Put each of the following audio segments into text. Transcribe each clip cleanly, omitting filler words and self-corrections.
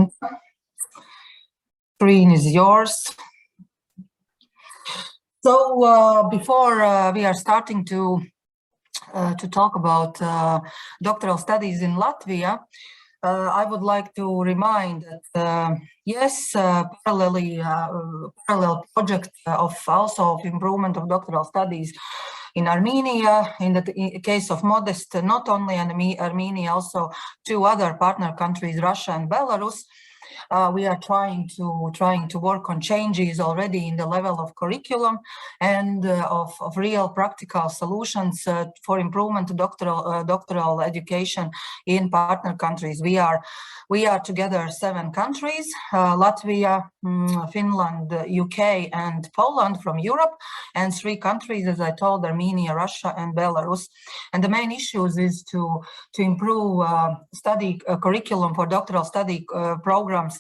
Gunta. Screen is yours. So before we are starting to talk about doctoral studies in Latvia, I would like to remind that yes, parallel project of improvement of doctoral studies in Armenia, in the case of Modest, not only in Armenia, also two other partner countries, Russia and Belarus. We are trying to work on changes already in the level of curriculum and of real practical solutions for improvement to doctoral education in partner countries. We are together 7 countries: Latvia, Finland, UK, and Poland from Europe, and 3 countries, as I told, Armenia, Russia, and Belarus. And the main issues is to improve study curriculum for doctoral study programs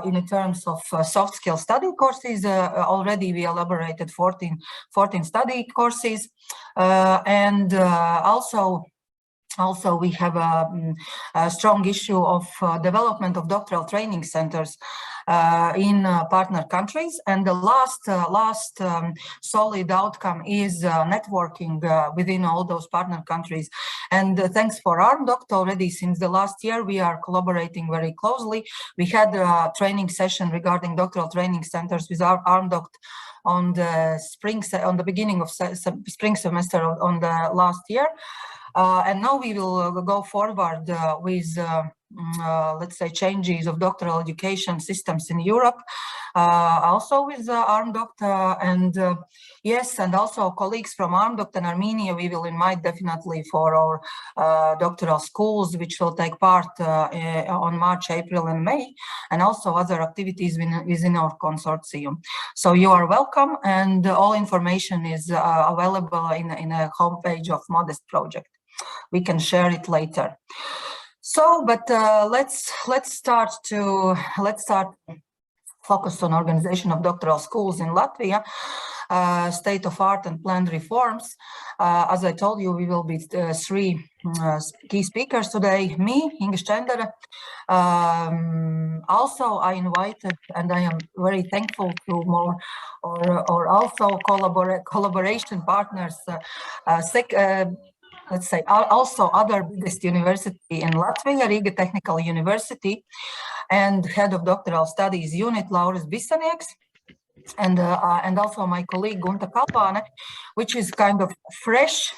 in terms of soft skill study courses. Already we elaborated 14 study courses, and also we have a strong issue of development of doctoral training centers in partner countries. And the last solid outcome is networking within all those partner countries. And thanks for ArmDoct, already since the last year we are collaborating very closely. We had a training session regarding doctoral training centers with our ArmDoct on the beginning of spring semester on the last year. And now we will go forward with, let's say, changes of doctoral education systems in Europe, also with ArmDoct, and yes, and also colleagues from ArmDoct and Armenia we will invite definitely for our doctoral schools, which will take part on March, April, and May, and also other activities within our consortium. So you are welcome, and all information is available in a homepage of Modest project. We can share it later. So, but let's start focus on organization of doctoral schools in Latvia, state of art and planned reforms. As I told you, we will be 3 key speakers today. Me, Inga Stendere. Also, I invited, and I am very thankful to more or also collaboration partners. Let's say also other biggest university in Latvia, Riga Technical University, and head of doctoral studies unit, Lauris Bisanieks, and also my colleague Gunta Kalvane, which is kind of fresh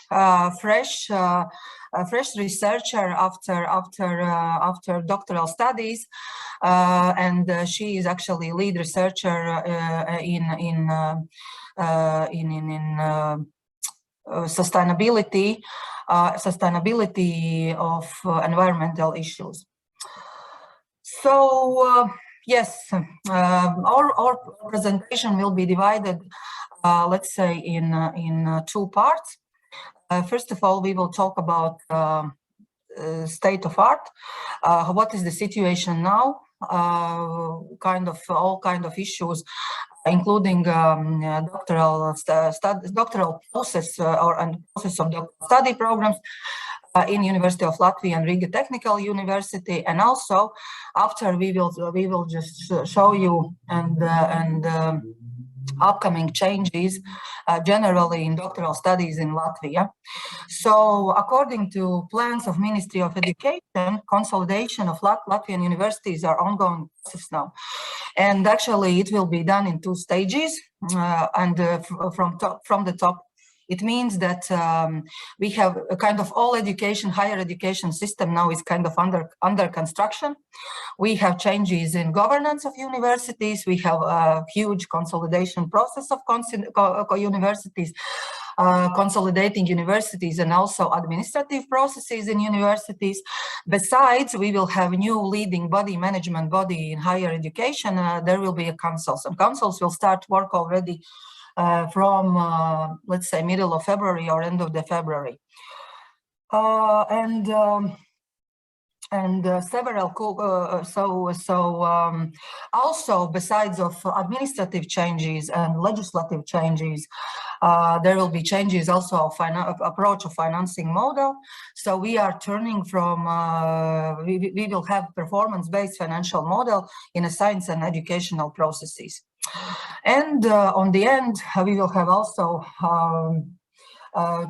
researcher after doctoral studies, and she is actually lead researcher in sustainability of environmental issues. So yes, our presentation will be divided, let's say, in 2 parts. First of all, we will talk about state of art, what is the situation now, all kind of issues, including doctoral process and process of doctoral study programs in University of Latvia and Riga Technical University, and also after we will just show you and upcoming changes generally in doctoral studies in Latvia. So according to plans of Ministry of Education, consolidation of Latvian universities are ongoing process now. And actually it will be done in 2 stages, and from the top. It means that we have a kind of all education, higher education system now is kind of under construction. We have changes in governance of universities. We have a huge consolidation process of universities, consolidating universities and also administrative processes in universities. Besides, we will have new leading body, management body in higher education. There will be a council. Some councils will start work already from, let's say, middle of February or end of the February. Also, besides of administrative changes and legislative changes, There will be changes also of approach of financing model. So we are turning from, we will have performance-based financial model in a science and educational processes. And on the end, we will have also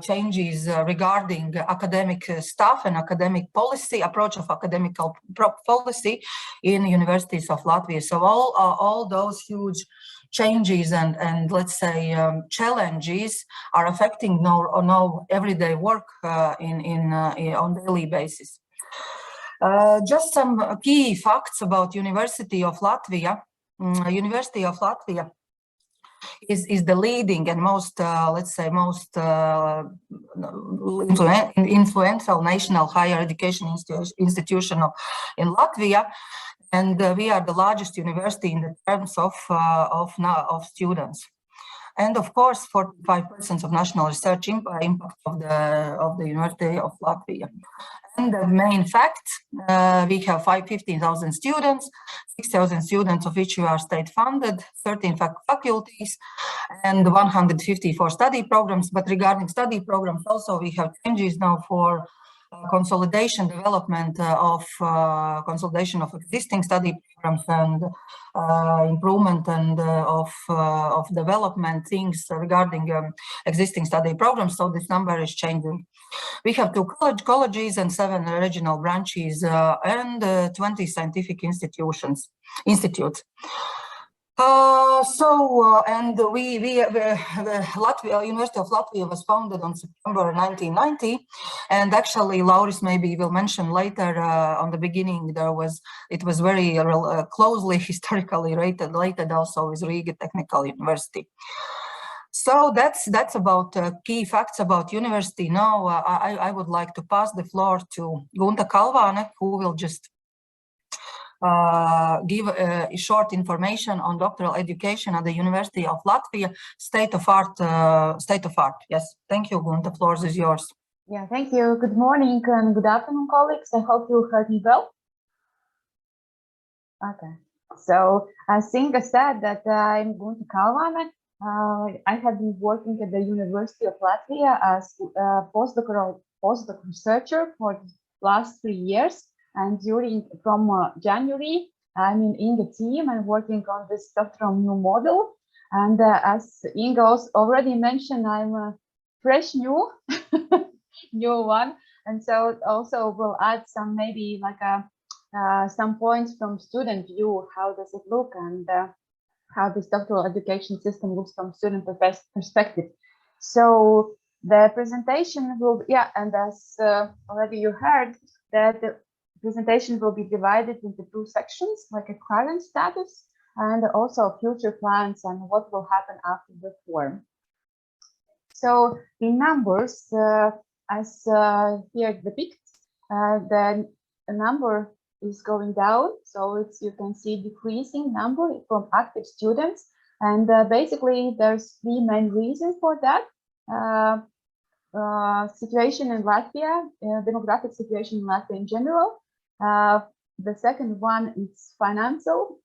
changes regarding academic staff and academic policy, approach of academic policy in universities of Latvia. So all those huge changes and let's say challenges are affecting now everyday work on daily basis. Just some key facts about University of Latvia. University of Latvia is the leading and most, let's say, most influential national higher education institution in Latvia, and we are the largest university in the terms of students. And of course, 45% of national research impact of the University of Latvia. And the main fact, we have 15,000 students, 6,000 students of which are state funded, 13 faculties, and 154 study programs. But regarding study programs, also we have changes now for consolidation, development of consolidation of existing study programs and improvement and of development things regarding existing study programs. So this number is changing. We have 2 colleges and 7 regional branches and 20 scientific institutes. And Latvia, University of Latvia was founded on September 1990, and actually Lauris maybe will mention later on the beginning it was very closely historically related also with Riga Technical University. So that's about key facts about university. Now I would like to pass the floor to Gunta Kalvāne, who will just give short information on doctoral education at the University of Latvia, state of art. Yes, thank you, Gunta. The floor is yours. Yeah, thank you. Good morning and good afternoon, colleagues. I hope you heard me well. Okay, so as Inga said that I'm Gunta Kalvāne. I have been working at the University of Latvia as a postdoctoral researcher for the last 3 years. And from January, I'm in Inga team and working on this doctoral new model. And as Inga already mentioned, I'm a fresh new one. And so also we'll add some maybe like some points from student view. How does it look and how this doctoral education system looks from student perspective. So the presentation will, and as already you heard, that the presentation will be divided into 2 sections, like a current status and also future plans and what will happen after the reform. So in numbers, as here depicts, the number is going down, so you can see decreasing number from active students, and basically there's 3 main reasons for that. Situation in Latvia, demographic situation in Latvia in general. The second one is financial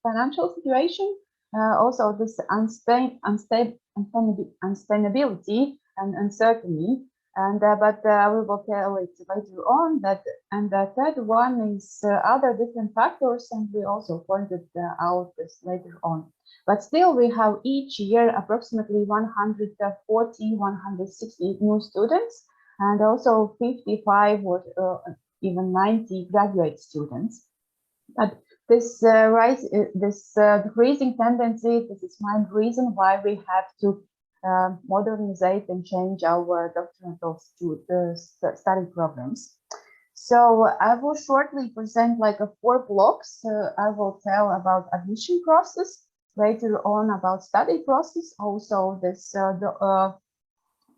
situation. Also this unsustainability and uncertainty. And but we will tell it later on that. And the third one is other different factors, and we also pointed out this later on. But still, we have each year approximately 140, 160 new students, and also 55 or even 90 graduate students. But this decreasing tendency, this is one reason why we have to modernize and change our doctoral study programs. So I will shortly present like 4 blocks. I will tell about admission process, later on about study process, also this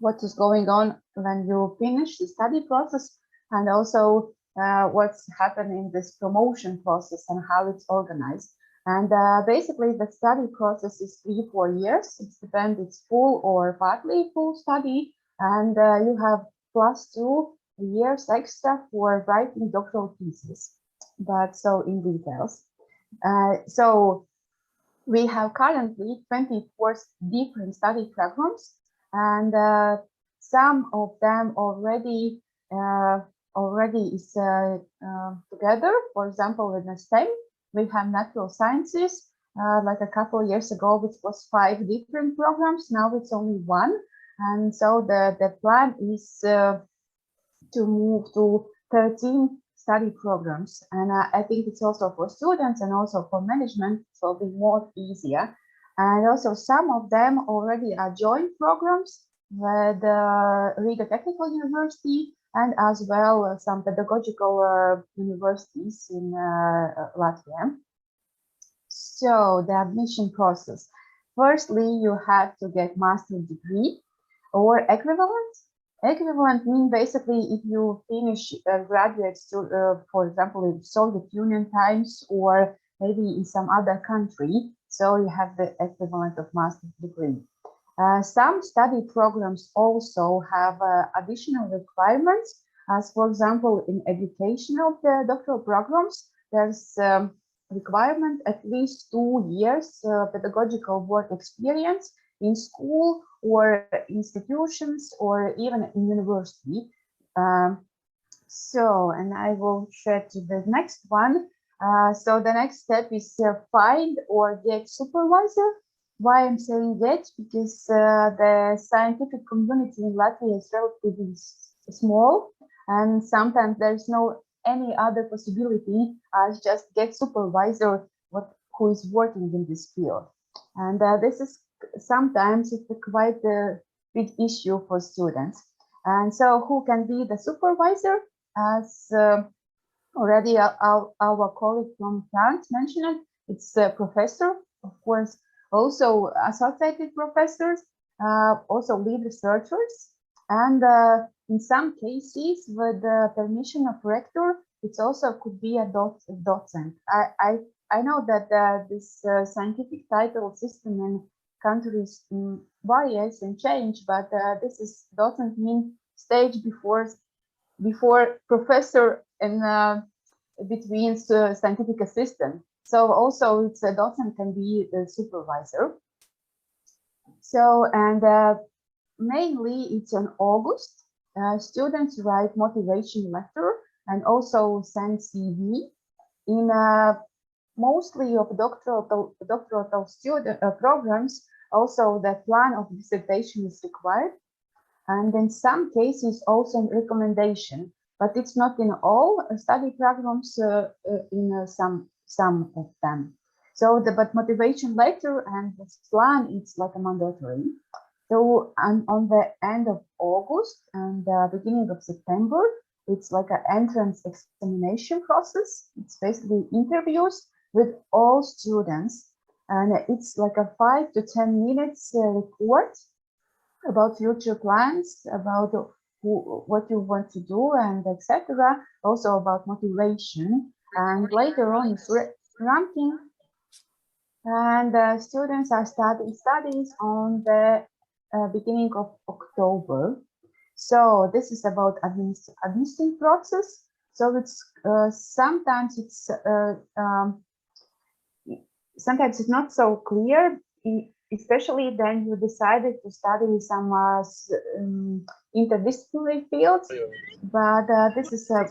what is going on when you finish the study process, and also what's happening in this promotion process and how it's organized. And basically the study process is 3-4 years. It depends, it's full or partly full study, and you have +2 years extra for writing doctoral thesis. But so in details. So we have currently 24 different study programs, and some of them already is together. For example, in the STEM, we have natural sciences. Like a couple of years ago, which was 5 different programs. Now it's only 1, and so the plan is to move to 13 study programs. And I think it's also for students and also for management, it will be more easier. And also some of them already are joint programs with Riga Technical University and as well some pedagogical universities in Latvia. So the admission process. Firstly, you have to get master's degree or equivalent. Equivalent means basically if you finish graduate, for example, in Soviet Union times or maybe in some other country, so you have the equivalent of master's degree. Some study programs also have additional requirements, as for example, in educational doctoral programs, there's requirement at least 2 years pedagogical work experience in school or institutions or even in university. And I will share to the next one. So the next step is find or get supervisor. Why I'm saying that? Because the scientific community in Latvia is relatively small, and sometimes there's no any other possibility as just get supervisor who is working in this field. And this is sometimes it's quite a big issue for students. And so who can be the supervisor? As already our colleague from France mentioned, it's a professor, of course, also associated professors, also lead researchers, and in some cases, with the permission of rector, it also could be a docent. I know that this scientific title system in countries varies and change, but this is docent mean stage before professor and between scientific assistant. So also it's a docent can be a supervisor. So, and mainly it's in August. Students write motivation letter and also send CV. In mostly of doctoral student programs, also the plan of dissertation is required. And in some cases also recommendation, but it's not in all study programs, in some of them. So but motivation letter and this plan, it's like a mandatory. So on the end of August and beginning of September, it's like an entrance examination process. It's basically interviews with all students, and it's like a 5 to 10 minutes report about future plans, about what you want to do, and etc. Also about motivation, and later on is ranking. And students are starting studies on the beginning of October. So this is about admission process. So it's sometimes it's not so clear, especially then you decided to study some interdisciplinary fields. But this is a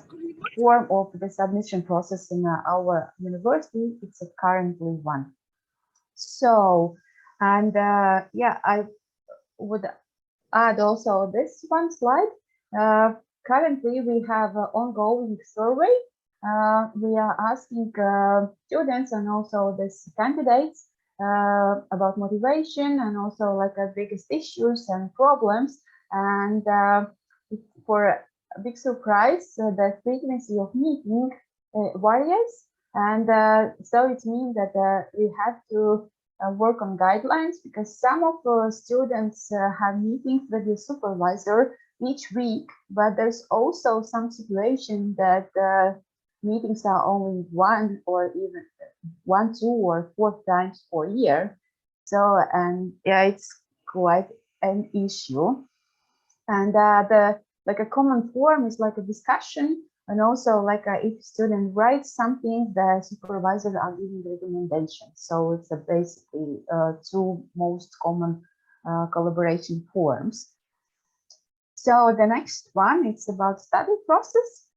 form of the submission process in our university. It's a currently one. So, and yeah, I would add also this one slide. Currently, we have an ongoing survey. We are asking students and also these candidates about motivation and also like biggest issues and problems. And for a big surprise, the frequency of meeting varies. And so it means that we have to work on guidelines, because some of the students have meetings with the supervisor each week, but there's also some situation that meetings are only 1 or even 1, 2, or 4 times per year. So, and yeah, it's quite an issue. And like a common form is like a discussion, and also like if student writes something, the supervisors are giving recommendations. So it's basically 2 most common collaboration forums. So the next one, it's about study process.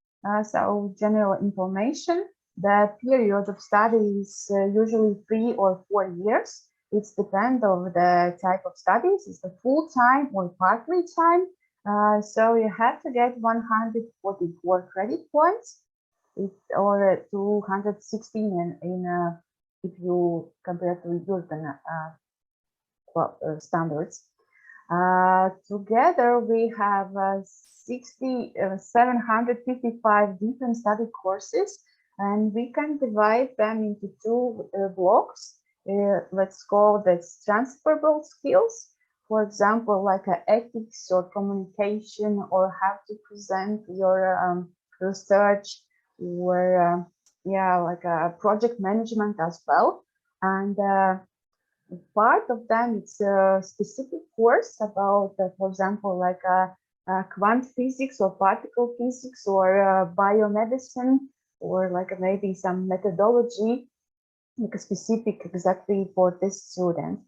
So general information. The period of study is usually 3 or 4 years. It's depend on the type of studies. Is it full-time or partly time? So you have to get 144 credit points, or 216 if you compare to European standards. Together we have 755 different study courses, and we can divide them into 2 blocks. Let's call this transferable skills. For example, like ethics or communication, or how to present your research, or like project management as well. And part of them, it's a specific course about, for example, like quant physics or particle physics, or biomedicine, or like maybe some methodology, like a specific exactly for this student.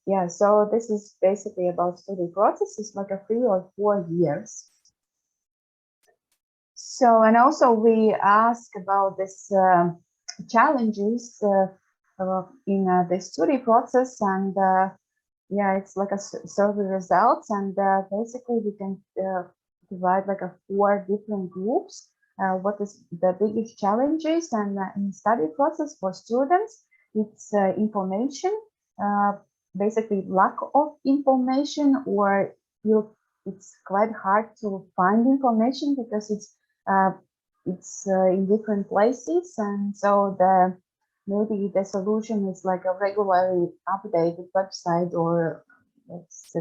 Yeah, so this is basically about study process. It's like a 3 or 4 years. So, and also we ask about this challenges in the study process, and yeah, it's like a survey results, and basically we can divide like a 4 different groups. What is the biggest challenges and in study process for students? It's information, basically lack of information, or it's quite hard to find information because it's in different places, and so maybe the solution is like a regularly updated website, or it's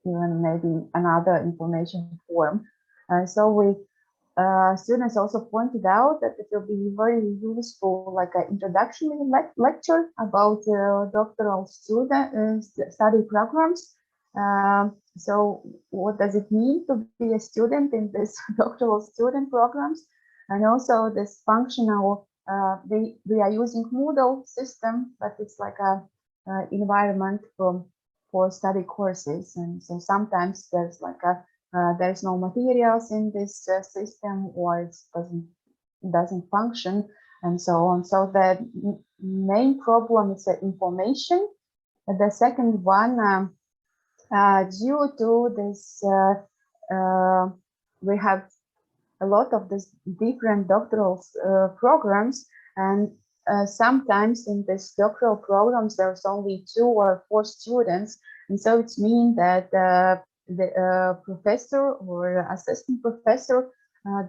even maybe another information form. So students also pointed out that it will be very useful, like an introductory lecture about doctoral study programs. So what does it mean to be a student in this doctoral student programs? And also this functional, we are using Moodle system, but it's like a environment for study courses. And so sometimes there's like there's no materials in this system, or it doesn't function, and so on. So the main problem is the information. The second one, due to this, we have a lot of these different doctoral programs, and sometimes in these doctoral programs there's only 2 or 4 students, and so it means that the professor or assistant professor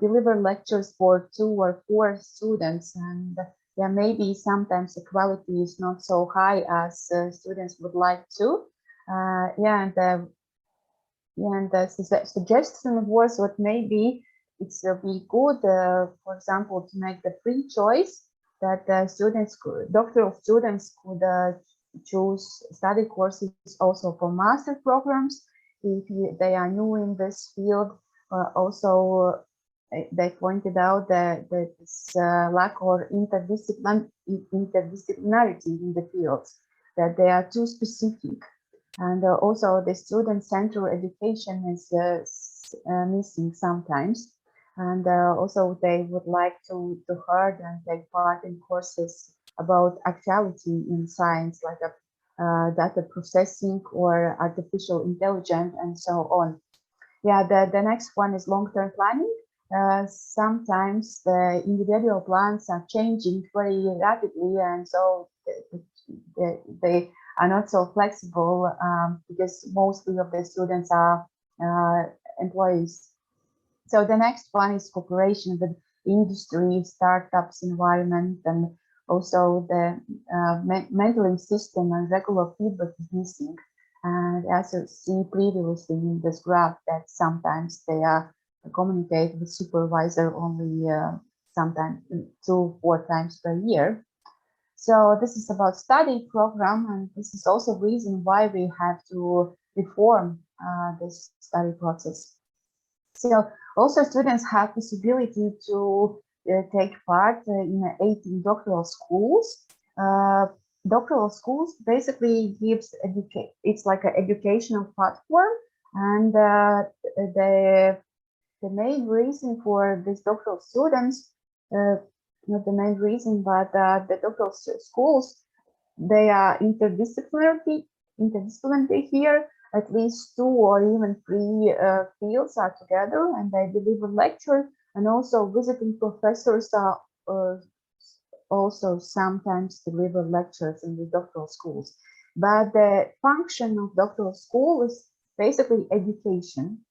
deliver lectures for 2 or 4 students, and yeah, maybe sometimes the quality is not so high as students would like to. And the suggestion was what maybe it will be good, for example, to make the free choice that doctoral students could choose study courses also for master programs if they are new in this field. Also, they pointed out that this lack of interdisciplinarity in the fields, that they are too specific. And also the student-centered education is missing sometimes. And also they would like to hear and take part in courses about actuality in science, like data processing or artificial intelligence and so on. Yeah, the next one is long-term planning. Sometimes the individual plans are changing very rapidly, and so they are not so flexible because mostly of the students are employees. So the next one is cooperation with industry, startups, environment, and also the mentoring system and regular feedback is missing. And as you see previously in this graph, that sometimes they are communicate with supervisor only sometimes 2-4 times per year. So this is about study program, and this is also reason why we have to reform this study process. So also students have possibility to take part in 18 doctoral schools. Doctoral Schools basically gives it's like an educational platform, and the main reason for these doctoral students, not the main reason, but the doctoral schools, they are interdisciplinary here. At least 2 or even 3 fields are together, and they deliver lecture, and also visiting professors are also sometimes deliver lectures in the doctoral schools. But the function of doctoral school is basically education.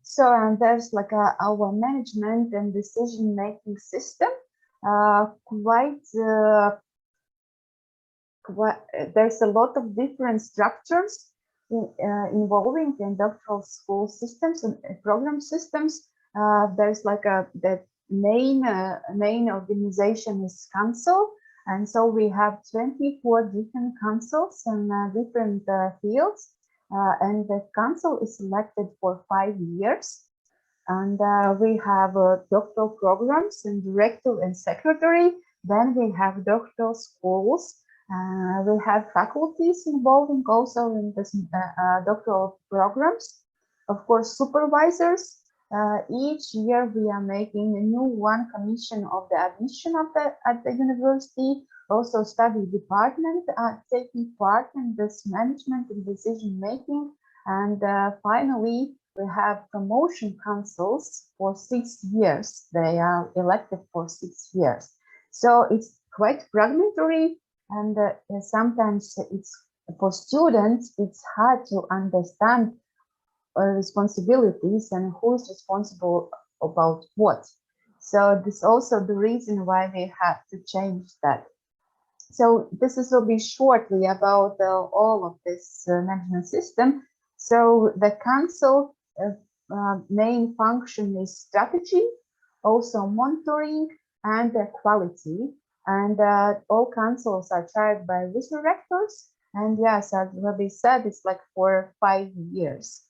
So, and there's like our management and decision-making system. There's a lot of different structures involving in doctoral school systems and program systems. There's like the main organization is council, and so we have 24 different councils and different fields, and the council is elected for 5 years. And we have doctoral programs and director and secretary. Then we have doctoral schools. We have faculties involving also in this doctoral programs. Of course, supervisors. Each year we are making a new one commission of the admission at the university. Also, study department taking part in this management and decision making. And finally, we have promotion councils for 6 years. They are elected for 6 years. So it's quite fragmentary, and sometimes it's for students, it's hard to understand responsibilities and who is responsible about what. So this is also the reason why we have to change that. So this will be shortly about all of this management system. So the council main function is strategy, also monitoring and quality. And all councils are chaired by vice-rectors. And yes, as Robbie said, it's like for 5 years.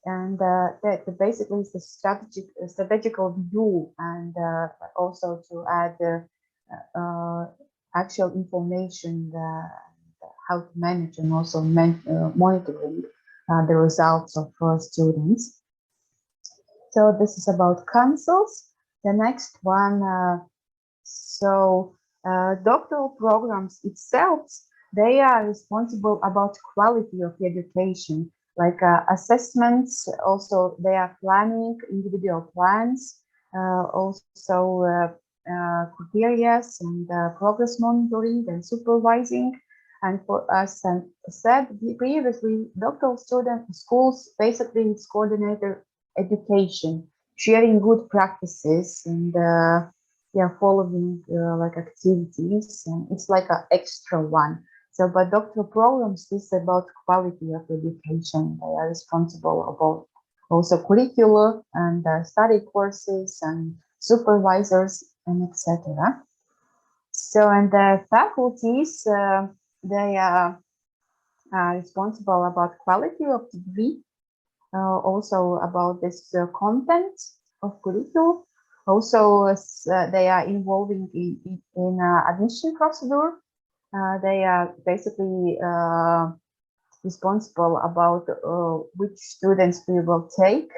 And that basically is the strategical view, and also to add actual information, how to manage and also monitoring the results of students. So this is about councils. The next one, doctoral programs itself, they are responsible about quality of education, like assessments. Also, they are planning individual plans, also criteria and progress monitoring and supervising. And for us, as said previously, doctoral schools basically is coordinator education, sharing good practices and following like activities, and it's like an extra one. So, but doctoral programs is about quality of education. They are responsible about also curricula and study courses and supervisors and etc. So, and the faculties, they are responsible about quality of degree, also about this content of curriculum. Also, they are involving in admission procedure. They are basically responsible about which students we will take,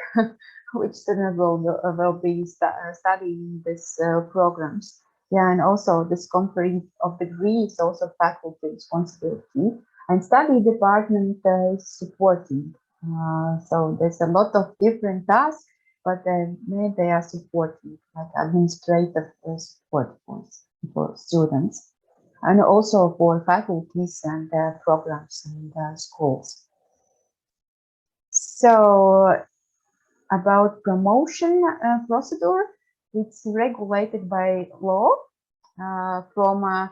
which students will be studying these programs. Yeah, and also this conferring of degree is also faculty responsibility, and study department is supporting. So there's a lot of different tasks, but they are supporting, like administrative support for students, and also for faculties and programs and schools. So about promotion procedure, it's regulated by law from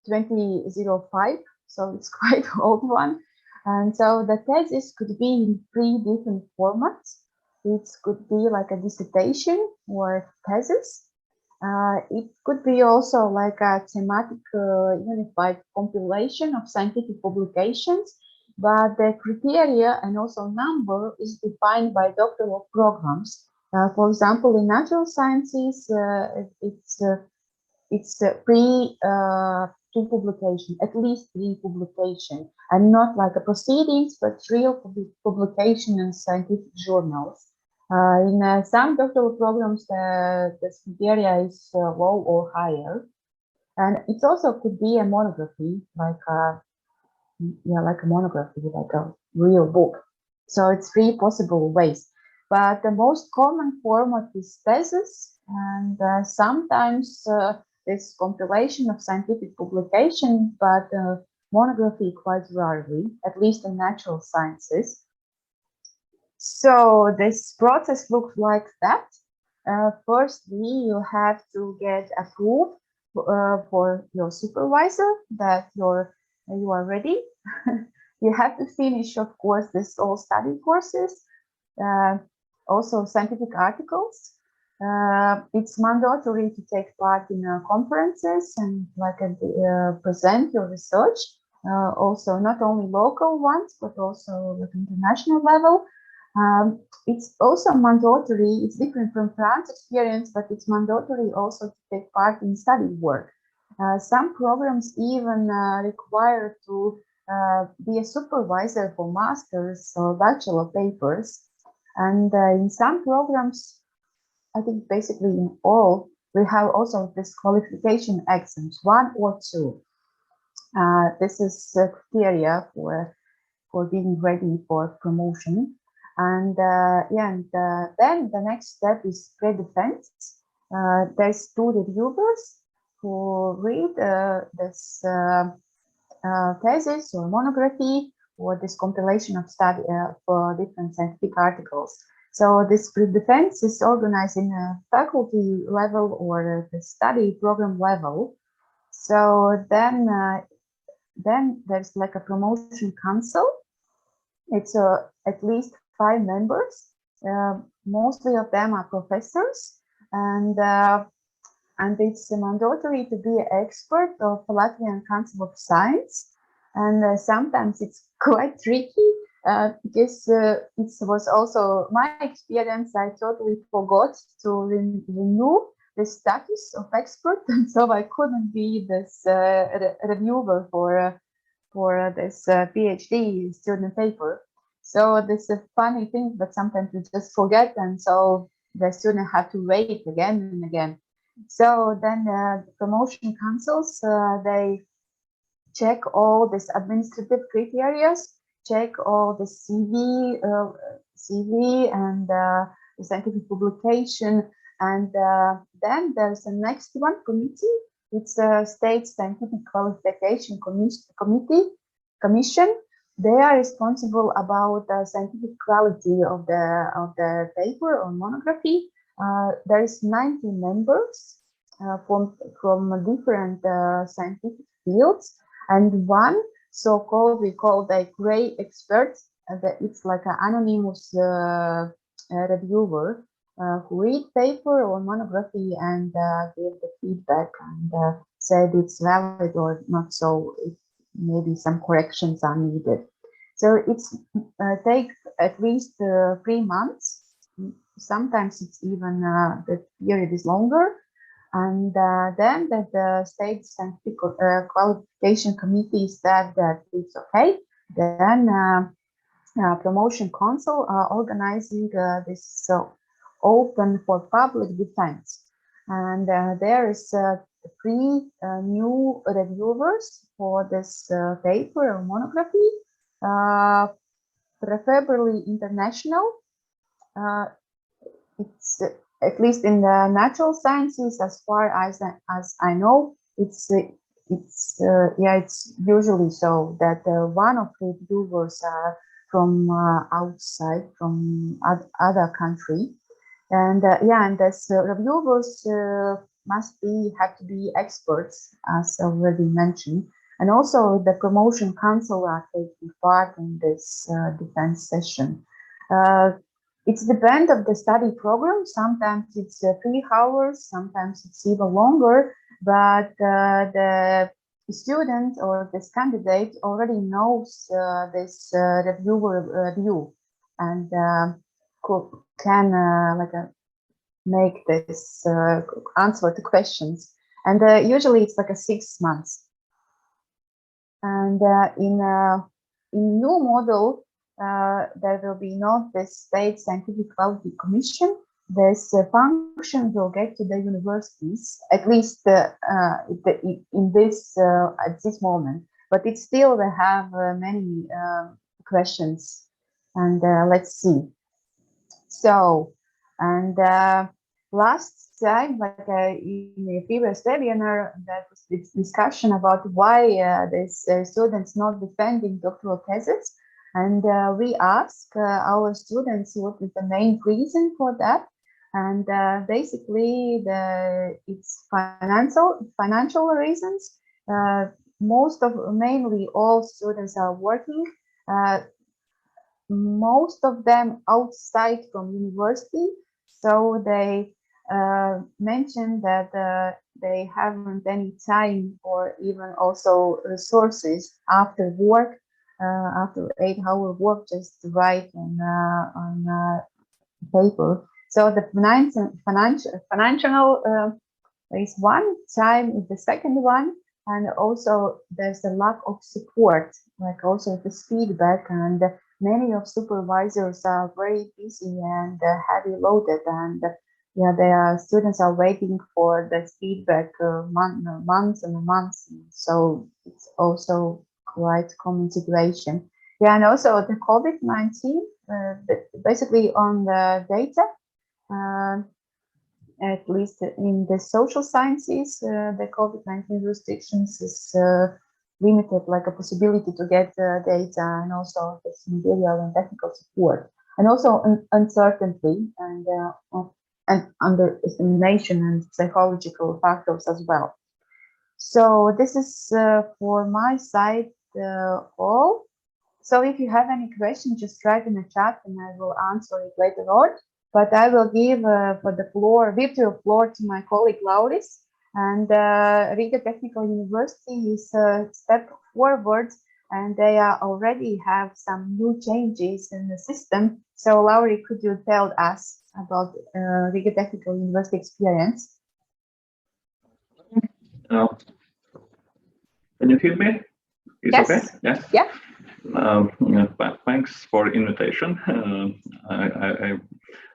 2005, so it's quite old one. And so the thesis could be in 3 different formats. It could be like a dissertation or thesis. It could be also like a thematic unified compilation of scientific publications, but the criteria and also number is defined by doctoral programs. For example, in natural sciences, it's pre two publications, at least 3 publications, and not like a proceedings, but real publication in scientific journals. In some doctoral programs, the criteria is low or higher, and it also could be a monography, like a monography, like a real book. So it's 3 possible ways. But the most common format is thesis, and sometimes it's compilation of scientific publication, but monography quite rarely, at least in natural sciences. So this process looks like that. Firstly, you have to get approved for your supervisor that you are ready. You have to finish, of course, this all study courses, also scientific articles. It's mandatory to take part in conferences and present your research. Also, not only local ones, but also at international level. It's also mandatory, it's different from France experience, but it's mandatory also to take part in study work. Some programs even require to be a supervisor for master's or bachelor papers. And in some programs, I think basically in all, we have also this qualification exams, 1 or 2. This is criteria for being ready for promotion. And then the next step is pre-defense. There's 2 reviewers who read this thesis or monography or this compilation of study for different scientific articles. So this pre-defense is organized in a faculty level or the study program level. So then there's like a promotion council. It's at least 5 members. Mostly of them are professors, and it's mandatory to be an expert of Latvian Council of Science. And sometimes it's quite tricky because it was also my experience. I totally forgot to renew the status of expert, and so I couldn't be this reviewer for this PhD student paper. So this is a funny thing, but sometimes we just forget, and so the student have to wait again and again. So then promotion councils, they check all this administrative criteria, check all the CV and the scientific publication, and then there's the next one, committee. It's a state scientific qualification commission. They are responsible about the scientific quality of the paper or monography. There is 90 members from different scientific fields, and one so-called, we call the gray expert. It's like an anonymous reviewer who read paper or monography and give the feedback and said it's valid or not, so maybe some corrections are needed. So it's takes at least 3 months. Sometimes it's even the period is longer. And then the state scientific qualification committee said that it's okay. Then promotion council are organizing this open for public defense. And there is 3 new reviewers for this paper or monography, preferably international. It's at least in the natural sciences, as far as I know, it's usually so that one of the reviewers are from outside, from other country, and and this reviewers have to be experts, as already mentioned, and also the promotion council are taking part in this defense session. It depends on the study program. Sometimes it's 3 hours, sometimes it's even longer, but the student or this candidate already knows this reviewer view and can make this answer to questions. And usually it's like a 6 months. And in new model, there will be not the state scientific quality commission. This function will get to the universities, at least in this at this moment. But it still will have many questions, and let's see. So, and last time, like in the previous webinar, there was this discussion about why these students not defending doctoral thesis. And we ask our students what is the main reason for that. And basically, it's financial reasons. Mainly all students are working. Most of them outside from university, so they mentioned that they haven't any time or even also resources after work, after 8-hour work, just to write on paper. So the financial is one, time is the second one, and also there's a lack of support, like also this feedback, and many of supervisors are very busy and heavy loaded, and yeah, their students are waiting for the feedback months and months. So it's also quite common situation. Yeah, and also the COVID-19, basically on the data, at least in the social sciences, the COVID-19 restrictions is limited, like a possibility to get data, and also this material and technical support, and also uncertainty and underestimation and psychological factors as well. So this is for my side all. So if you have any questions, just write in the chat and I will answer it later on. But I will give virtual floor to my colleague Lauris. And Riga Technical University is a step forward, and they already have some new changes in the system. So Lauri, could you tell us about Riga Technical University experience? Can you hear me? Is yes. Okay? Yes. Yeah. Thanks for invitation. I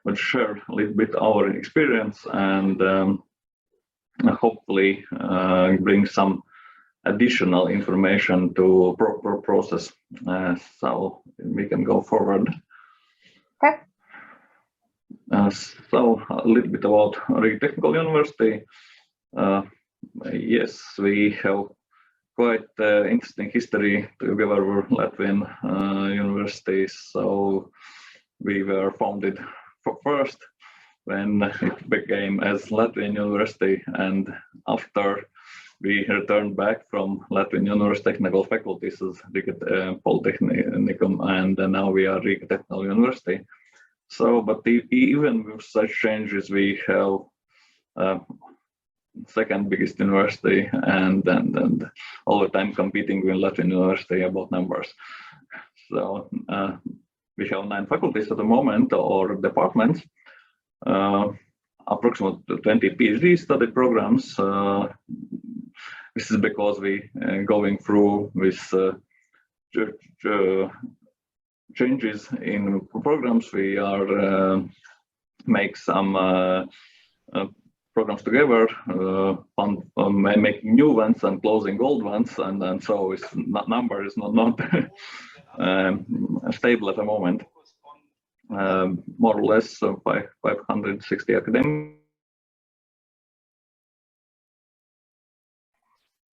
will share a little bit our experience and hopefully bring some additional information to proper process, so we can go forward. Okay. So a little bit about Riga Technical University. Yes, we have quite interesting history together with Latvian universities. So we were founded first when it became as Latvian University, and after we returned back from Latvian University technical faculties as Riga Polytechnicum, and now we are Riga Technical University. So, but even with such changes, we have second biggest university, and all the time competing with Latvian University about numbers. So we have 9 faculties at the moment, or departments, approximately 20 PhD study programs. This is because we going through with changes in programs. We are make some programs together, making new ones and closing old ones, and so it's number is not stable at the moment. More or less 560 academics.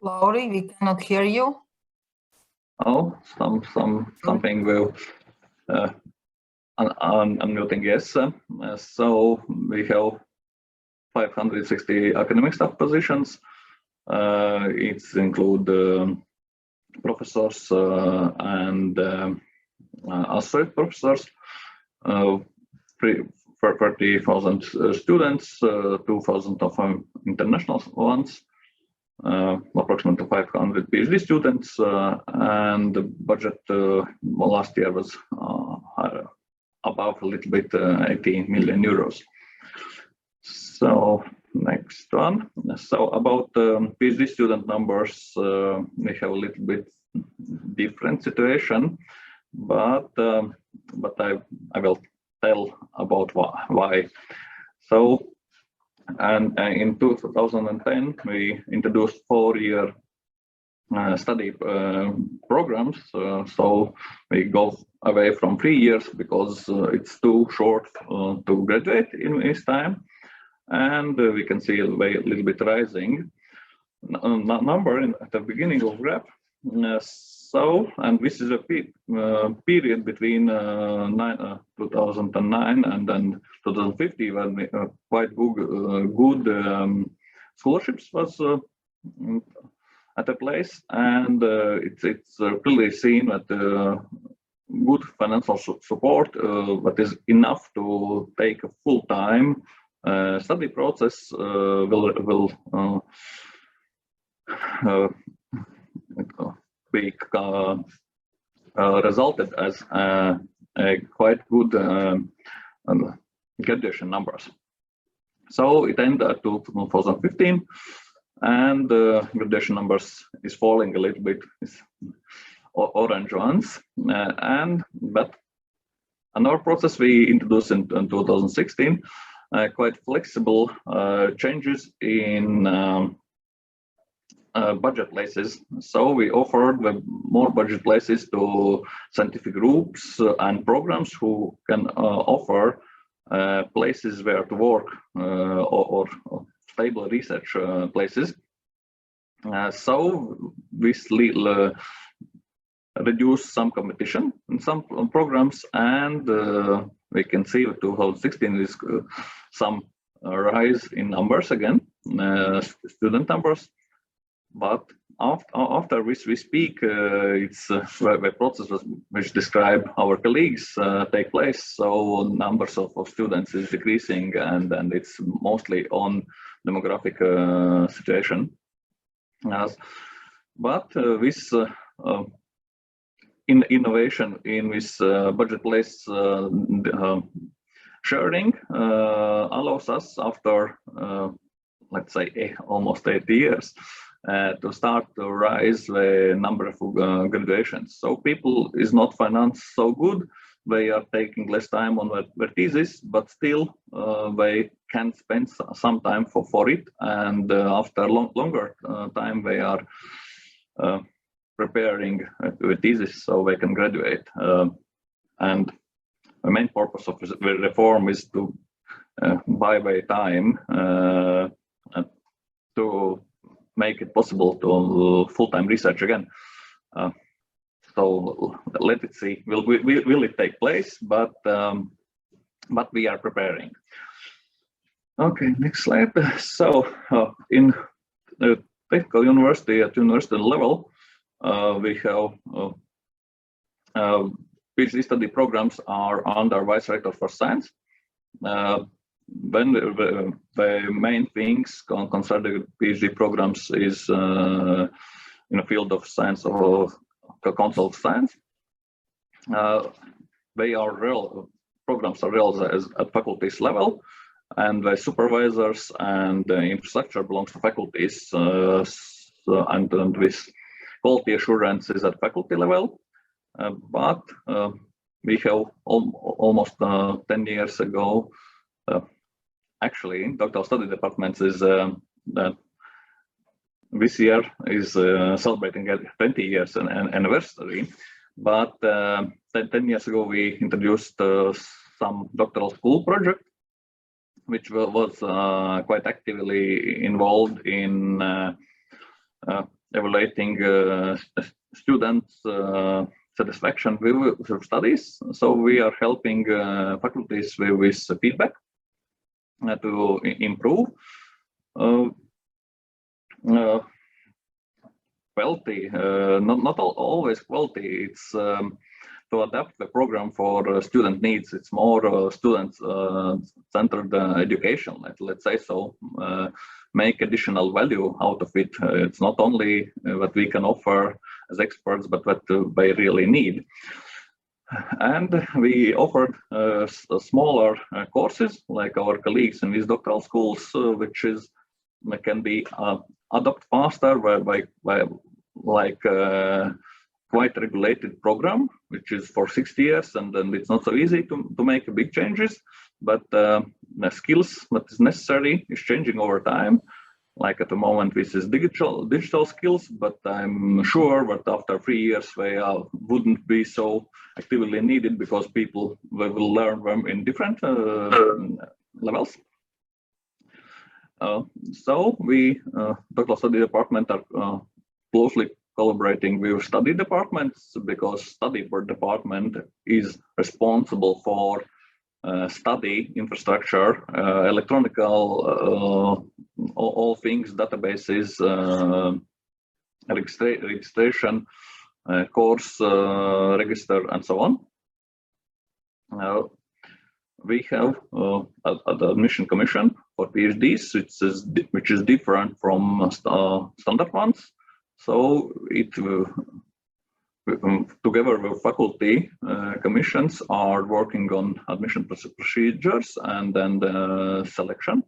Lauri, we cannot hear you. Oh, something will unmuting. Yes. So we have 560 academic staff positions. It's include professors and associate professors, 30,000 students, 2,000 of them international ones, approximately 500 PhD students, and the budget last year was above a little bit 18 million euros. So next one. So about PhD student numbers, we have a little bit different situation, but I will tell about why. So, and in 2010 we introduced 4-year study programs. So we go away from 3 years because it's too short to graduate in this time, and we can see a little bit rising number at the beginning of graph. So, and this is a period between 2009 and then 2050 when we, quite good scholarships was at a place, and it's clearly seen that good financial support that is enough to take a full-time study process will be resulted as a quite good graduation numbers. So it ended at 2015, and graduation numbers is falling a little bit, it's orange ones, but another process we introduced in 2016, quite flexible changes in budget places. So we offered more budget places to scientific groups and programs who can offer places where to work or stable research places. So this reduce some competition in some programs, and we can see 2016 is some rise in numbers again, student numbers. But after we speak, it's the process which describe our colleagues take place. So numbers of students is decreasing, and it's mostly on demographic situation. But this innovation in this budget place sharing allows us after let's say almost 8 years to start to rise the number of graduations. So people is not financed so good. They are taking less time on their thesis, but still they can spend some time for it. And after longer time, they are preparing the thesis so they can graduate. And the main purpose of the reform is to buy their time to make it possible to full-time research again. So let it see. Will it take place? But we are preparing. Okay, next slide. So in the technical university at university level, we have PhD study programs are under Vice Rector for Science. When the main things concerning PhD programs is in the field of science or Council of Science. They are real programs are real at faculties level, and the supervisors and the infrastructure belongs to faculties, and this quality assurance is at faculty level. But we have almost 10 years ago, actually, doctoral study departments is this year is celebrating a 20 years anniversary. But 10 years ago, we introduced some doctoral school project, which was quite actively involved in evaluating students' satisfaction with studies. So we are helping faculties with feedback to improve quality, not always quality. It's to adapt the program for student needs. It's more student-centered education, let's say so. Make additional value out of it. It's not only what we can offer as experts, but what they really need. And we offered smaller courses, like our colleagues in these doctoral schools, which is can be adopted faster by like quite regulated program, which is for 60 years, and then it's not so easy to make big changes, but the skills that is necessary is changing over time. Like at the moment, this is digital skills, but I'm sure that after 3 years, they wouldn't be so actively needed because people will learn them in different levels. So we, Doctoral Study Department, are closely collaborating with study departments because study department is responsible for study infrastructure, electronical, all things, databases, registration, course register, and so on. We have the admission commission for PhDs, which is different from standard ones. So it together with faculty commissions are working on admission procedures and then the selection.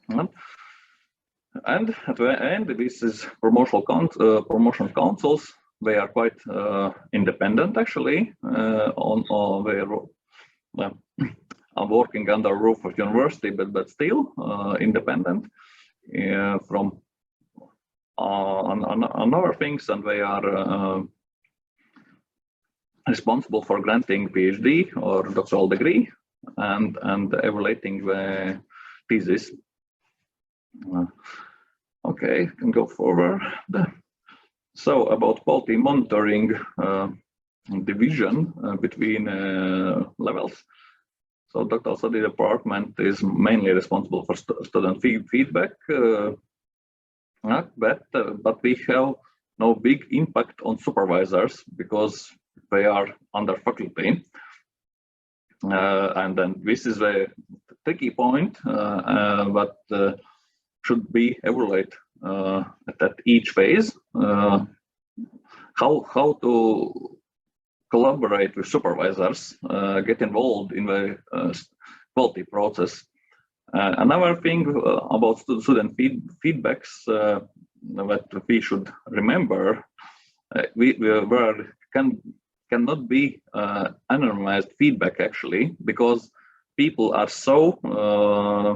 And at the end, this is promotional councils. They are quite independent, actually. I'm working under the roof of university, but still independent from on other things, and they are responsible for granting PhD or doctoral degree and evaluating the thesis. Okay, can go forward. So about quality monitoring division between levels. So Doctoral Study Department is mainly responsible for student feedback, but we have no big impact on supervisors because they are under faculty. And then this is the tricky point that should be evaluated at each phase. How to collaborate with supervisors, get involved in the quality process. Another thing about student feedbacks that we should remember, there cannot be anonymized feedback actually, because people are so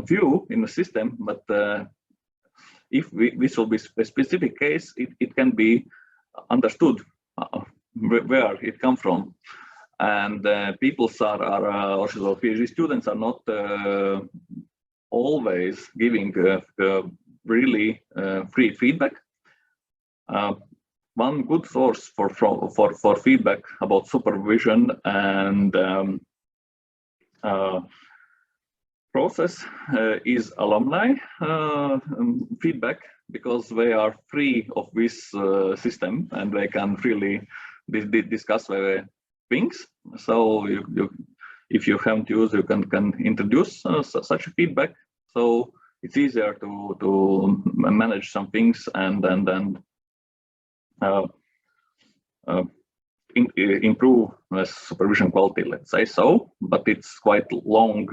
few in the system, but if this will be a specific case, it can be understood where it comes from. And people also PhD students are not always giving really free feedback. One good source for feedback about supervision and process is alumni feedback, because they are free of this system and they can freely discuss the things. So if you haven't used, you can introduce such a feedback. So it's easier to manage some things and then improve supervision quality, let's say so. But it's quite long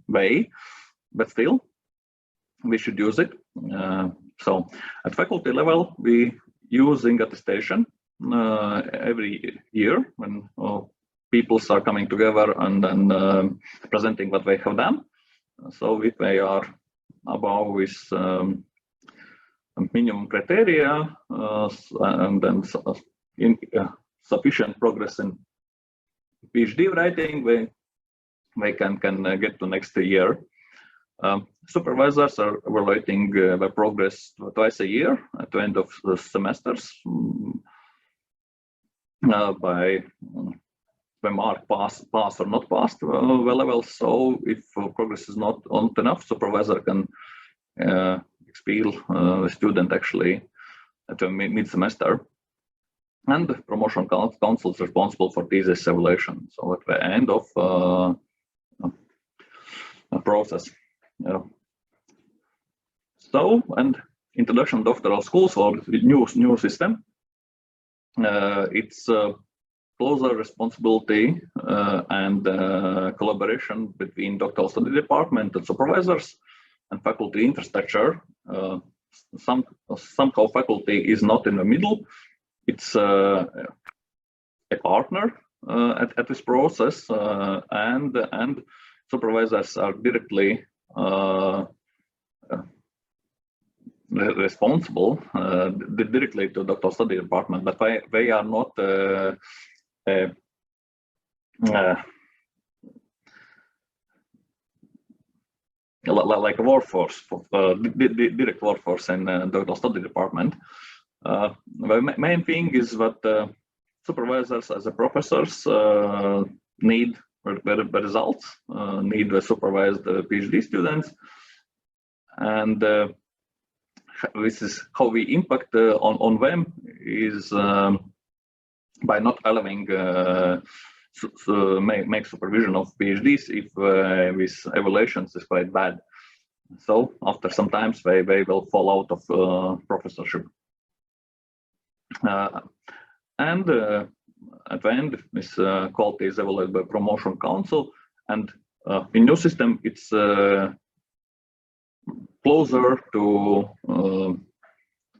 way, but still we should use it. So at faculty level, we using attestation every year when people are coming together and then presenting what they have done. So if they are above this minimum criteria and then sufficient progress in PhD writing, they can get to next year. Supervisors are evaluating the progress twice a year at the end of the semesters by the mark pass or not passed the level. So if progress is not enough, supervisor can expel the student actually at the mid-semester. And the promotion council is responsible for thesis evaluation. So at the end of a process. So, and introduction to doctoral schools or new system. It's closer responsibility and collaboration between doctoral study department and supervisors and faculty infrastructure somehow faculty is not in the middle. It's a partner at this process, and supervisors are directly responsible directly to doctoral study department, but they are not like a workforce, direct workforce in doctoral study department. The main thing is that supervisors as a professors need the results, need to supervise the PhD students, and this is how we impact on them is by not allowing make supervision of PhDs if this evaluations is quite bad. So after some times they will fall out of professorship. And at the end, this quality is evaluated by promotion council, and in new system it's closer to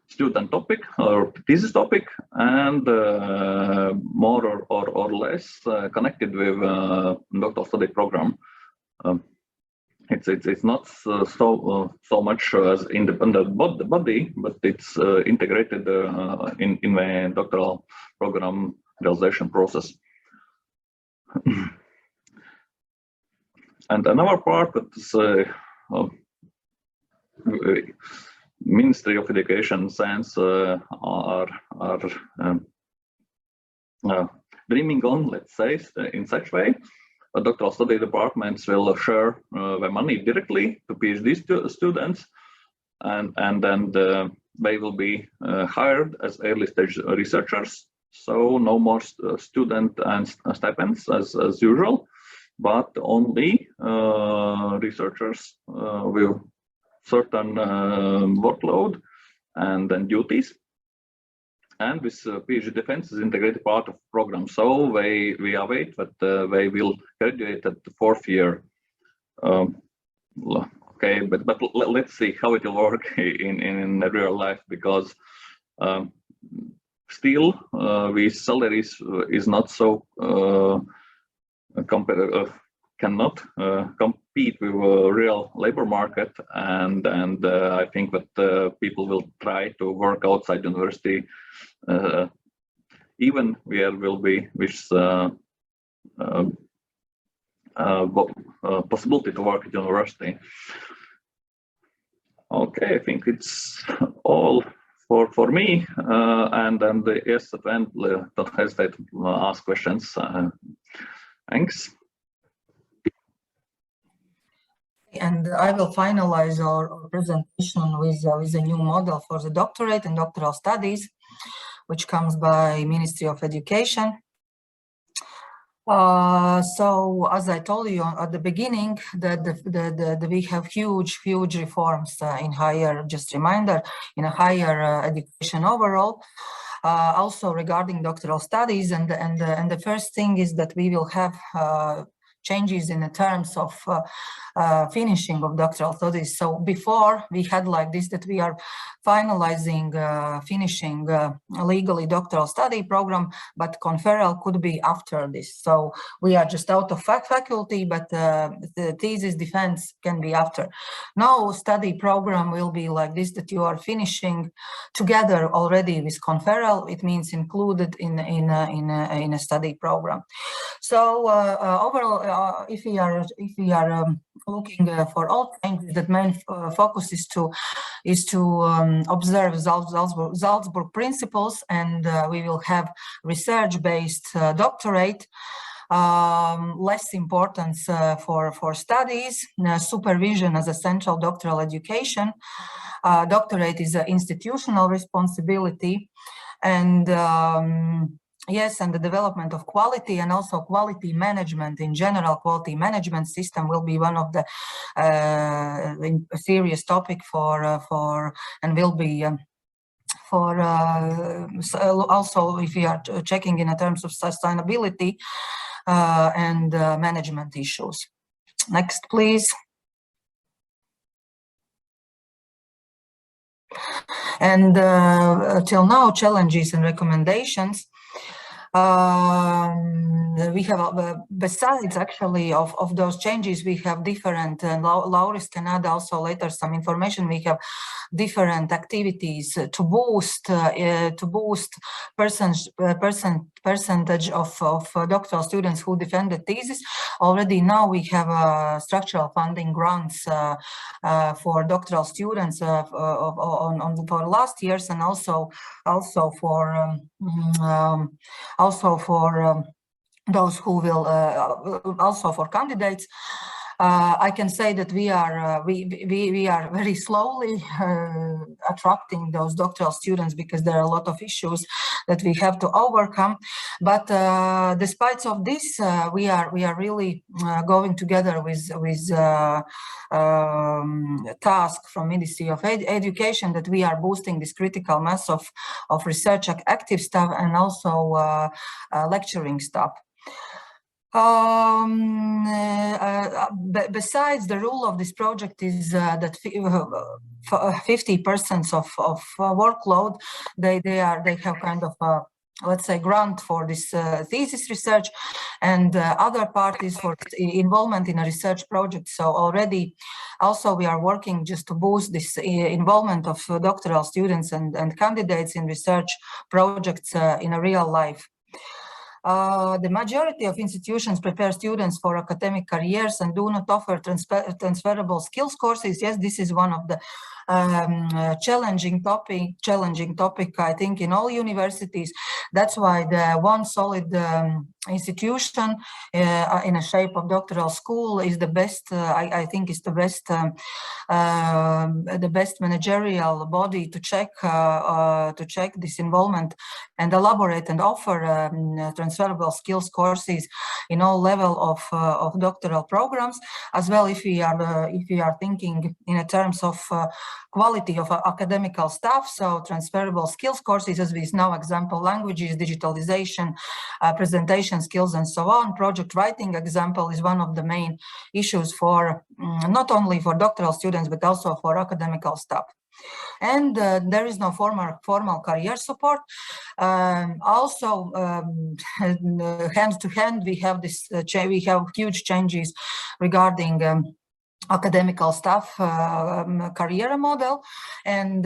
student topic or thesis topic, and more or less connected with doctoral study program. It's not so much as independent body, but it's integrated in the doctoral program realization process. And another part that is Ministry of Education and Science are dreaming on, let's say, in such way. Doctoral study departments will share the money directly to PhD students, and then they will be hired as early stage researchers. So no more student and stipends as usual, but only researchers with certain workload and then duties. And this PhD defense is integrated part of the program. So we await that they will graduate at the 4th year. Okay, but let's see how it will work in real life, because still these salaries is not so cannot compete with a real labor market, and I think that people will try to work outside university, even there will be this possibility to work at university. Okay, I think it's all for me, and yes, at the end, don't hesitate to ask questions. Thanks. And I will finalize our presentation with a new model for the doctorate and doctoral studies, which comes by Ministry of Education. So as I told you at the beginning, that we have huge reforms in higher, just reminder, in a higher education overall. Also regarding doctoral studies, and the first thing is that we will have changes in the terms of finishing of doctoral studies. So before we had like this, that we are finalizing, finishing legally doctoral study program, but conferral could be after this. So we are just out of faculty, but the thesis defense can be after. Now study program will be like this, that you are finishing together already with conferral. It means included in a study program. So overall, if we are looking for all changes, that main focus is to observe Salzburg principles, and we will have research-based doctorate. Less importance for studies, supervision as a central doctoral education. Doctorate is an institutional responsibility, and yes, and the development of quality and also quality management in general. Quality management system will be one of the serious topic for and will be for also if we are checking in terms of sustainability and management issues. Next, please. And till now, challenges and recommendations. We have, besides actually of those changes, we have different, and Lauris can add also later some information, we have different activities to boost percentage of doctoral students who defend the thesis. Already now we have structural funding grants for doctoral students for last years, and also for those who will also for candidates. I can say that we are very slowly attracting those doctoral students because there are a lot of issues that we have to overcome. But despite of this, we are really going together with task from Ministry of Education that we are boosting this critical mass of research active staff and also lecturing staff. Besides, the rule of this project is that 50% of workload they have kind of let's say grant for this thesis research, and other part is for involvement in a research project. So already also we are working just to boost this involvement of doctoral students and candidates in research projects in a real life. The majority of institutions prepare students for academic careers and do not offer transferable skills courses. Yes, this is one of the challenging topic, I think, in all universities. That's why the one solid institution in a shape of doctoral school is the best. I think is the best managerial body to check this involvement and elaborate and offer transferable skills courses in all level of doctoral programs. As well, if we are thinking in terms of quality of academical staff, so transferable skills courses, as we know, example languages, digitalization, presentation skills, and so on. Project writing example is one of the main issues for not only for doctoral students but also for academical staff. And there is no formal career support. Also, hand to hand, we have this. We have huge changes regarding academical staff career model, and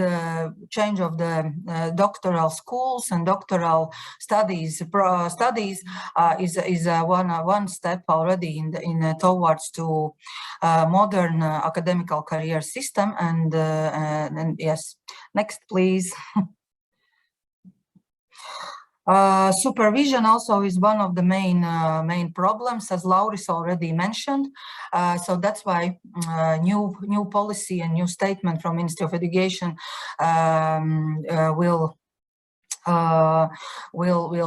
change of the doctoral schools and doctoral studies is one step already in towards to modern academical career system. And yes, next please. Supervision also is one of the main problems, as Lauris already mentioned. So that's why new policy and new statement from Ministry of Education will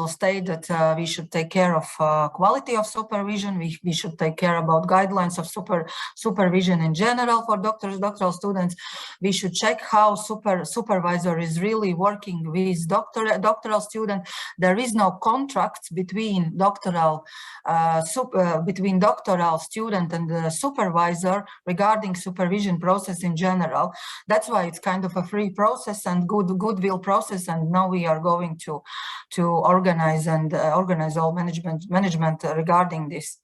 state that we should take care of quality of supervision. We should take care about guidelines of supervision in general for doctoral students. We should check how supervisor is really working with doctoral student. There is no contract between doctoral student and the supervisor regarding supervision process in general. That's why it's kind of a free process and goodwill process, and now we are going to organize all management regarding this.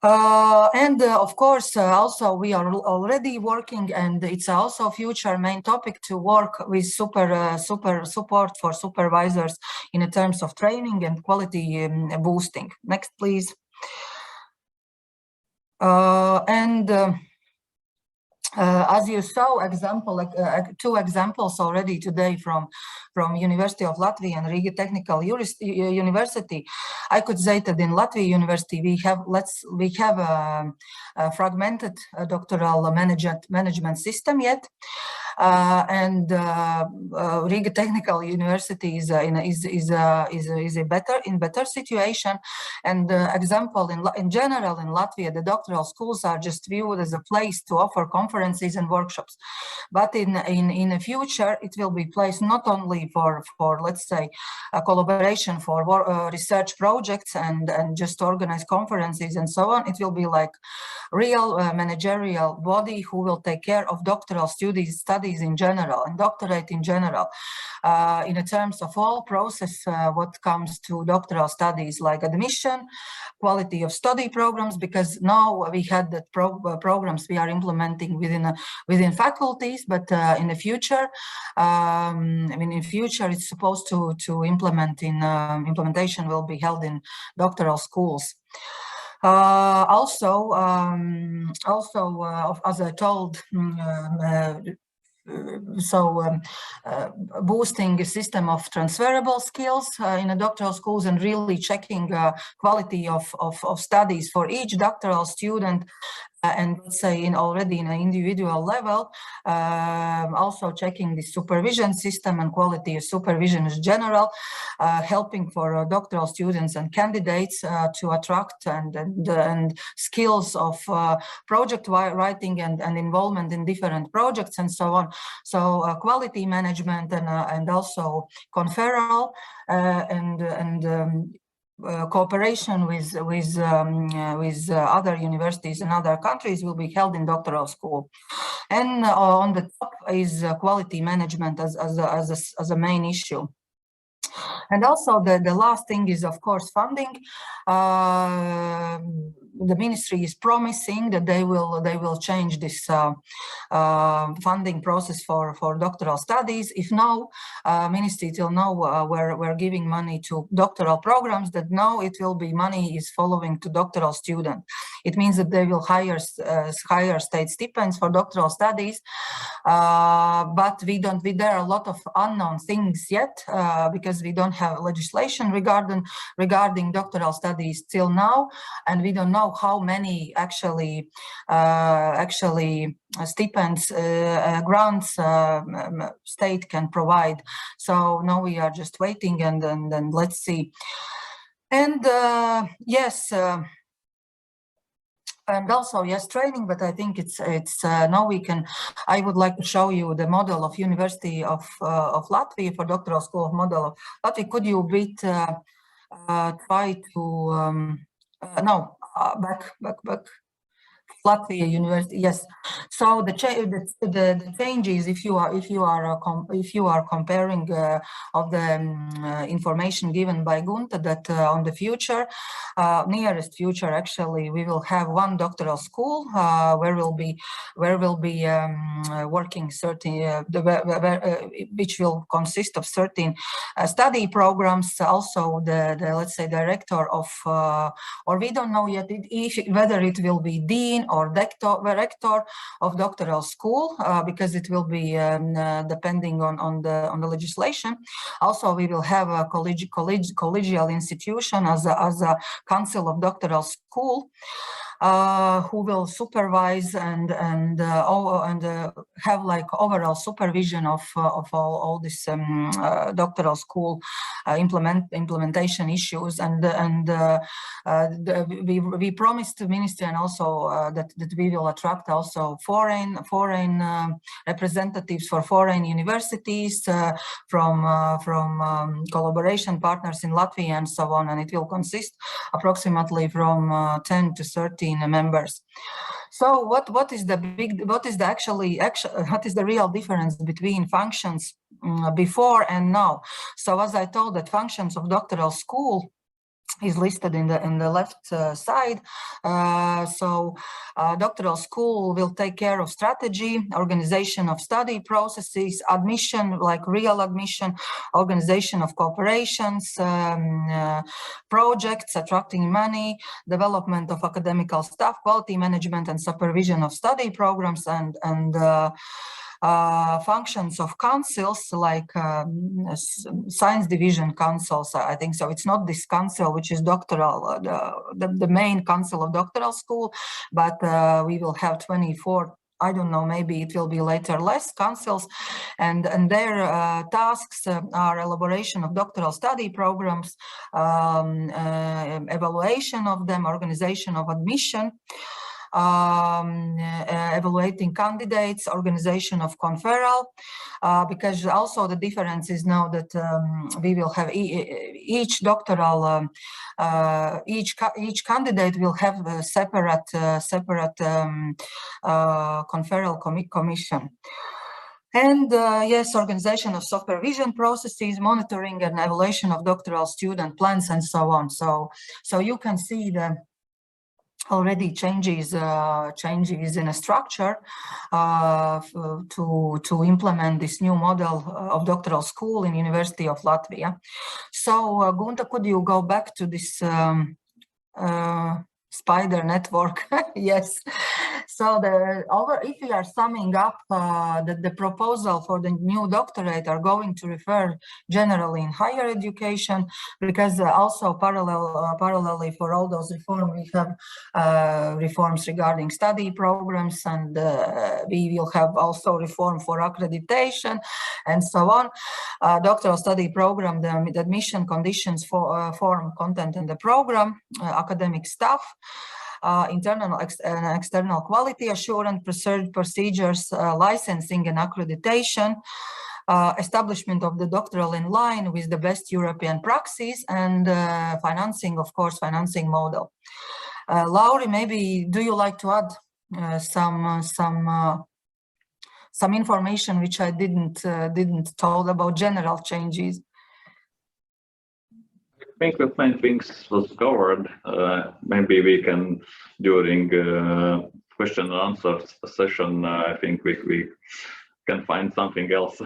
And of course, also we are already working, and it's also future main topic to work with support for supervisors in terms of training and quality boosting. Next, please. As you saw, two examples already today from University of Latvia and Riga Technical University. I could say that in Latvia University we have a fragmented doctoral management system yet. And Riga Technical University is a better situation. And example in general in Latvia, the doctoral schools are just viewed as a place to offer conferences and workshops. But in the future, it will be placed not only for let's say a collaboration for research projects and just organize conferences and so on. It will be like real managerial body who will take care of doctoral studies studies in general and doctorate in general, in terms of all process, what comes to doctoral studies, like admission, quality of study programs, because now we had that programs we are implementing within faculties, but in the future, I mean, in future it's supposed to implement in implementation will be held in doctoral schools. Also, as I told, boosting a system of transferable skills in a doctoral schools and really checking quality of studies for each doctoral student, and let's say already in an individual level, also checking the supervision system and quality of supervision in general, helping for doctoral students and candidates to attract and skills of project writing and involvement in different projects and so on. So quality management and also conferral cooperation with other universities and other countries will be held in doctoral school. And on the top is quality management as a main issue. And also the last thing is, of course, funding. The ministry is promising that they will change this funding process for doctoral studies. If no, ministry till now we're giving money to doctoral programs, that now it will be money is following to doctoral student. It means that they will hire state stipends for doctoral studies, but there are a lot of unknown things yet, because we don't have legislation regarding doctoral studies till now, and we don't know how many actually stipends, grants state can provide. So now we are just waiting and let's see. And yes. And also, yes, training, but I think it's now we can. I would like to show you the model of University of Latvia for doctoral school model of Latvia. Could you try to no, back. Latvia University, yes. So the changes, if you are comparing of the information given by Gunta, that on the future, nearest future, actually, we will have one doctoral school where will be working 13, which will consist of 13 study programs. Also, the let's say director of, or we don't know yet whether it will be dean or rector of doctoral school, because it will be depending on the legislation. Also, we will have a collegial institution as a council of doctoral school, who will supervise and have like overall supervision of all this doctoral school implementation issues, and we promised the ministry and also that we will attract also foreign representatives for foreign universities from collaboration partners in Latvia and so on, and it will consist approximately from 10 to 13 members. So what is the real difference between functions before and now? So as I told, that functions of doctoral school is listed in the left side. Doctoral school will take care of strategy, organization of study processes, admission, like real admission, organization of cooperations, projects, attracting money, development of academical staff, quality management and supervision of study programs, and functions of councils, like science division councils, I think so. It's not this council which is doctoral, the main council of doctoral school, but we will have 24, I don't know, maybe it will be later less councils, and their tasks are elaboration of doctoral study programs, evaluation of them, organization of admission, evaluating candidates, organization of conferral, because also the difference is now that we will have each doctoral, each candidate will have a separate conferral commission. And yes, organization of supervision processes, monitoring and evaluation of doctoral student plans, and so on. So you can see the already changes in a structure to implement this new model of doctoral school in University of Latvia. So Gunta, could you go back to this spider network? Yes. So if we are summing up, the proposal for the new doctorate are going to refer generally in higher education, because also parallelly for all those reforms, we have reforms regarding study programs, and we will have also reform for accreditation and so on. Doctoral study program, the admission conditions for form, content, and the program, academic staff, internal and external quality assurance procedures, licensing and accreditation, establishment of the doctoral in line with the best European praxis, and financing, of course, financing model. Lauri, maybe do you like to add some information which I didn't told about general changes? I think the main things was covered. Maybe we can, during question and answer session, I think we can find something else.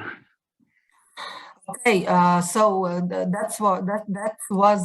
Okay, so that was